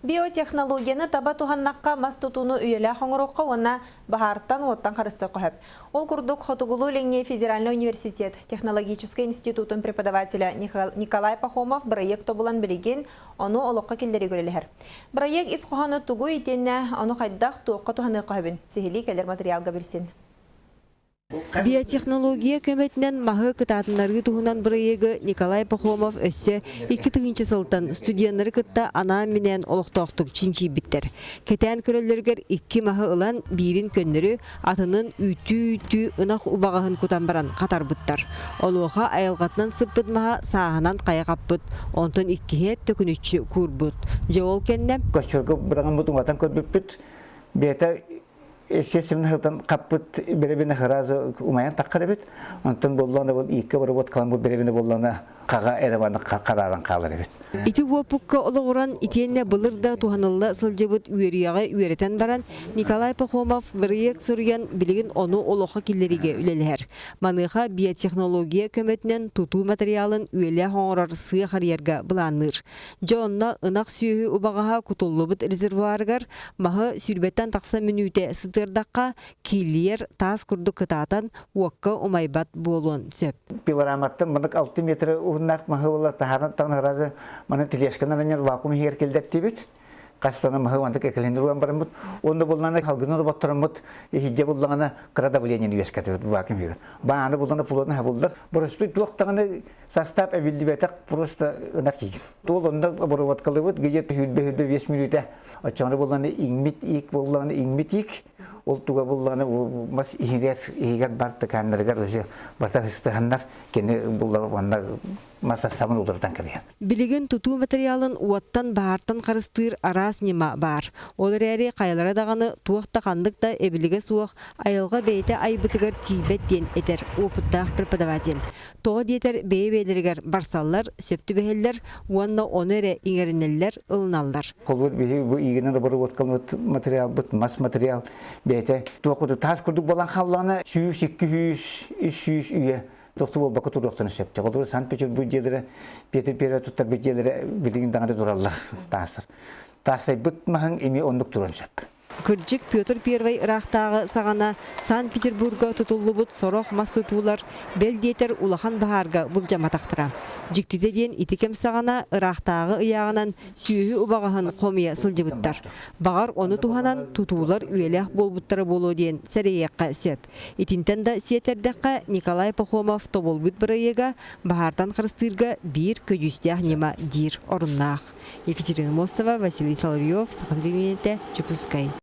Биотехнологияны таба туханнаққа мас тутуну үйелі хоңыроққа оны бахарттан оттан қарысты қойып. Ол күрдік Хотугулу Ленге Федеральный университет технологический институтын преподавателя Николай Пахомов проекты болан білеген, оны олыққа келдері көрелер. Проект исқоғаны тугу етенне оны қайдақ туыққа туханы қойбін. Сехили келер материалға білсін. Биотехнология көмөтүнөн махы кытаатыннаргы туһунан бырыйыгы Николай Пахомов өссө 2-тыгынчы сылтан студияннары кытта ана менен олохтоохтук чинчи биттер. Кетен көрөллөргөр 2 махы ылан бирин көннөрү атынын үтүү ынах убагahын кутан баран катар буттар. Олуха айылгатынан сыппыт маха саагынан кайгаппыт, онтон 2-хе төкүнүччү курбут. Жол кенне көчөргө бураган бутун ватан көрбүппүт. Бета естественно хылтан каппыт беребине харазы умаян таккарабит. Онтон боллана бол 2 баработ каламбу беребине боллана кага эребаны караран каларабит. Ити уопукка ологуран итиенне былырда туханылла сылжыбыт үйерияга үйеретен баран Николай Пахомов бирек сурьян билигин ону олоха киллериге үлелер. Маныха биотехнология көмөтүнөн тутуу материалын үйеле хоңорор сыя харьерга буланыр. Жонна ынак сүйү убагаха кутуллубут резервуаргар махы сүрбеттен такса мүнүте сытырдакка киллер тас курдук кытаатан уокка умайбат болуун сөп. Пилораматтан мынык 6 метр уунак махы бола тахараттан харазы мана телешканарынер вакуум хер келдеп тибит. Кастана махы вантык экелендируан барымбыт. Онда боллана халгыныр боттырымбыт. Хидже боллана крадавление университет вакуум хер. Бааны боллана пулотна хабулдар. Бороспи туактаганы состав эвилдибетак просто ынакий. Тол онда бороват калыбыт геет хүлбе 5 минутта. Ачаны боллана иңмит ик боллана иңмит ик. Ол туга булланы мас игер барты каннарга рөҗе барта хистәһәннәр кене буллар ванда маса самын ултырдан кебе. Билеген тутуу материалын уаттан баартан карыстыр арас нема бар. Олар әре кайлара даганы туакта кандыкта эбилиге суак айылга бейте айбытыгар тибет ден этер опытта преподаватель. Тоо диетер бейбелергер барсаллар, сөптү бехеллер, уанна онере иңеринеллер ылналлар. Колбут бу игенен бары воткан материал бут мас материал бейте туакты тас курдук болан халланы 200 300 үйе доктор болбакка турдуктан сөптү. Колбут Санкт-Петербург жерлери Петр Первый туттар бит жерлери билигин даңда тураллар тасыр. Тасай бут махын эми ондук туран сөп. Кырджик Петр Первый ырақтағы сағана Санкт-Петербурга тутуллубут сорох мастутулар белдетер улахан бахарга булжаматақтыра. Жиктиден итикем сағана ырақтағы ыяғынан сүйі убағахан қомия сылжыбыттар. Бағар оны туханан тутулар үйелех болбуттары болу ден сәрейекқа сөп. Итинтен сетердеққа Николай Пахомов тоболбут бірайега бахартан қырыстырға бір көжістех нема дир орыннақ. Екатерина Мосова, Василий Соловьев, Сахадревинете, Чепускай.